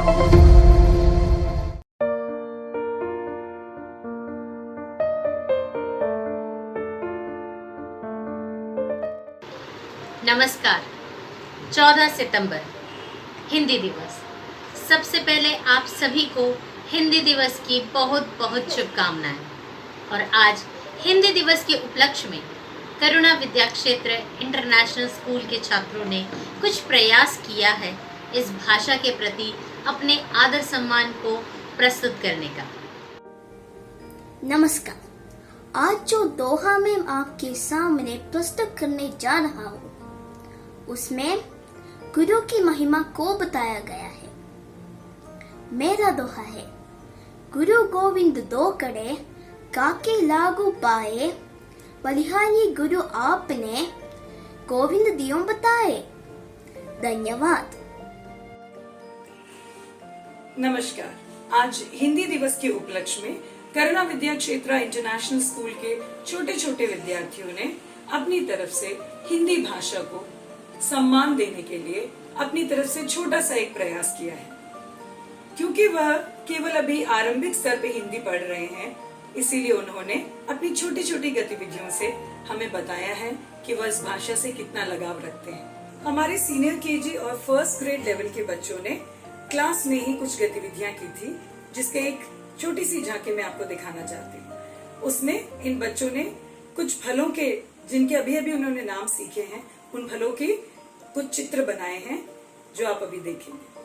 नमस्कार। 14 सितंबर हिंदी दिवस। सबसे पहले आप सभी को हिंदी दिवस की बहुत बहुत शुभकामनाएं। और आज हिंदी दिवस के उपलक्ष्य में करुणा विद्या क्षेत्र इंटरनेशनल स्कूल के छात्रों ने कुछ प्रयास किया है इस भाषा के प्रति अपने आदर सम्मान को प्रस्तुत करने का। नमस्कार। आज जो दोहा मैं आपके सामने प्रस्तुत करने जा रहा हूँ उसमें गुरु की महिमा को बताया गया है। मेरा दोहा है, गुरु गोविंद दो कड़े काके लागू पाए, बलिहारी गुरु आपने गोविंद दियों बताए। धन्यवाद। नमस्कार। आज हिंदी दिवस के उपलक्ष्य में करुणा विद्या क्षेत्र इंटरनेशनल स्कूल के छोटे छोटे विद्यार्थियों ने अपनी तरफ से हिंदी भाषा को सम्मान देने के लिए अपनी तरफ से छोटा सा एक प्रयास किया है। क्योंकि वह केवल अभी आरंभिक स्तर पे हिंदी पढ़ रहे हैं, इसीलिए उन्होंने अपनी छोटी छोटी गतिविधियों से हमें बताया है कि वह इस भाषा से कितना लगाव रखते हैं। हमारे सीनियर केजी और फर्स्ट ग्रेड लेवल के बच्चों ने क्लास में ही कुछ गतिविधियां की थी, जिसके एक छोटी सी झांकी मैं आपको दिखाना चाहती हूँ। उसमें इन बच्चों ने कुछ फलों के, जिनके अभी अभी उन्होंने नाम सीखे हैं, उन फलों के कुछ चित्र बनाए हैं जो आप अभी देखेंगे।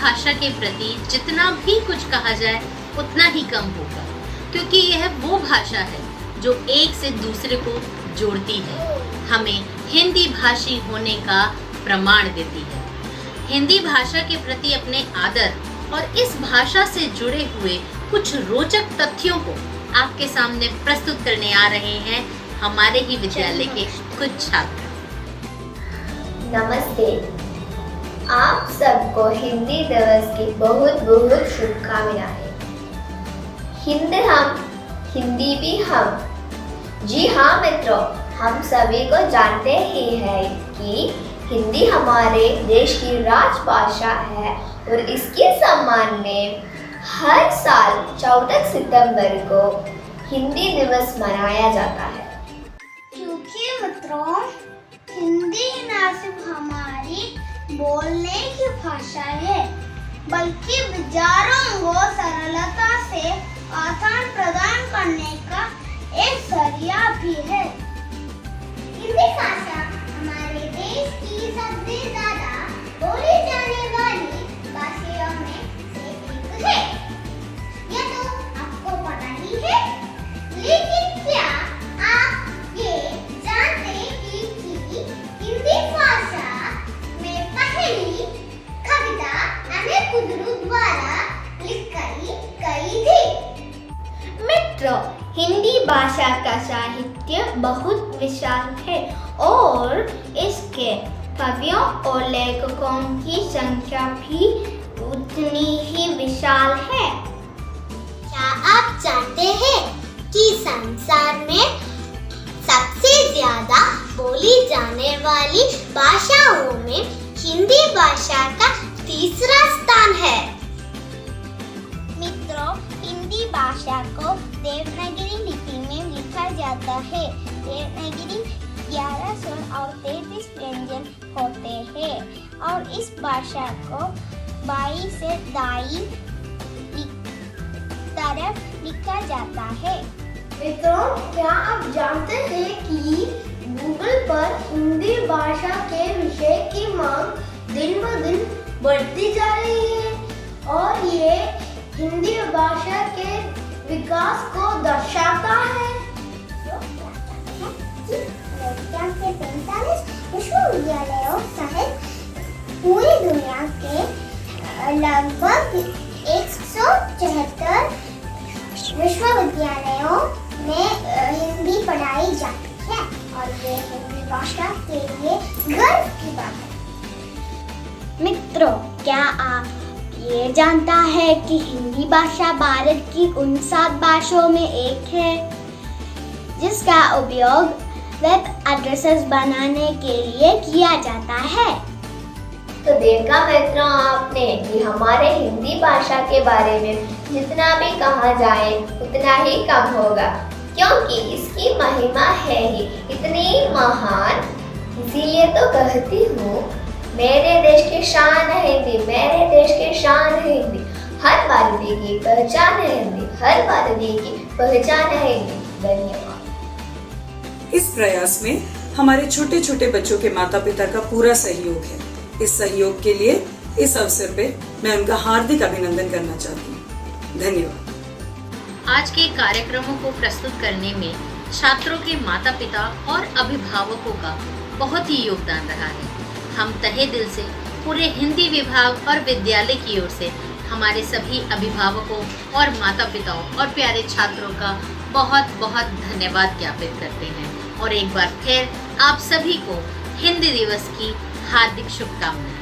भाषा के प्रति जितना भी कुछ कहा जाए उतना ही कम होगा, क्योंकि यह वो भाषा है जो एक से दूसरे को जोड़ती है, हमें हिंदी भाषी होने का प्रमाण देती है। हिंदी भाषा के प्रति अपने आदर और इस भाषा से जुड़े हुए कुछ रोचक तथ्यों को आपके सामने प्रस्तुत करने आ रहे हैं हमारे ही विद्यालय के कुछ छात्र। नमस्ते, आप सबको हिंदी दिवस की बहुत बहुत शुभकामनाएं। हिंदी भी हम। जी हाँ मित्रों, हम सभी को जानते ही हैं कि हिंदी हमारे देश की राजभाषा है और इसके सम्मान में हर साल 14 सितंबर को हिंदी दिवस मनाया जाता है। क्योंकि मित्रों, हिंदी न सिर्फ हमारी बोलने की भाषा है, बल्कि विचारों को सरलता से आदान प्रदान करने का एक जरिया भी है। हिंदी भाषा हमारे देश की सबसे ज्यादा बोली जाने वाली भाषाओं में से एक है। यह तो आपको पता ही है, लेकिन क्या आप ये जानते हैं कि हिंदी भाषा में पहली कविता अमिर खुसरो द्वारा लिखी गई थी। मित्रों, हिंदी भाषा का साहित्य बहुत विशाल है और इसके कवियों और लेखकों की संख्या भी उतनी ही विशाल है। क्या आप जानते हैं कि संसार में सबसे ज्यादा बोली जाने वाली भाषाओं में हिंदी भाषा का तीसरा स्थान है? मित्रों, हिंदी भाषा को देवनागरी लिपि में लिखा जाता है। देवनागरी 11 स्वर और 33 व्यंजन होते हैं और इस भाषा को बाईं से दाईं तरफ लिखा जाता है। मित्रों, क्या आप जानते हैं कि गूगल पर हिंदी भाषा के विषय की मांग दिन ब दिन बढ़ती जा रही है और ये हिंदी भाषा के विकास को दर्शाता है। 45 विश्वविद्यालयों सहित पूरी दुनिया के लगभग 174 विश्वविद्यालयों में हिंदी पढ़ाई जाती है और ये हिंदी भाषा के लिए गर्व की बात है। मित्रों, क्या आप ये जानता है कि हिंदी भाषा भारत की उन 7 भाषाओं में एक है जिसका उपयोग वेब एड्रेसेस बनाने के लिए किया जाता है? तो देखा मित्रों आपने कि हमारे हिंदी भाषा के बारे में जितना भी कहा जाए उतना ही कम होगा, क्योंकि इसकी महिमा है ही इतनी महान। इसीलिए तो कहती हूँ, मेरे देश की शान है हिंदी, मेरे देश की शान है हिंदी, हर भारतीय की पहचान है हिंदी, हर भारतीय की पहचान है हिंदी। धन्यवाद। इस प्रयास में हमारे छोटे छोटे बच्चों के माता पिता का पूरा सहयोग है। इस सहयोग के लिए इस अवसर पे मैं उनका हार्दिक अभिनंदन करना चाहती हूँ। धन्यवाद। आज के कार्यक्रमों को प्रस्तुत करने में छात्रों के माता पिता और अभिभावकों का बहुत ही योगदान रहा है। हम तहे दिल से पूरे हिंदी विभाग और विद्यालय की ओर से हमारे सभी अभिभावकों और माता पिताओं और प्यारे छात्रों का बहुत बहुत धन्यवाद ज्ञापित करते हैं और एक बार फिर आप सभी को हिंदी दिवस की हार्दिक शुभकामनाएं।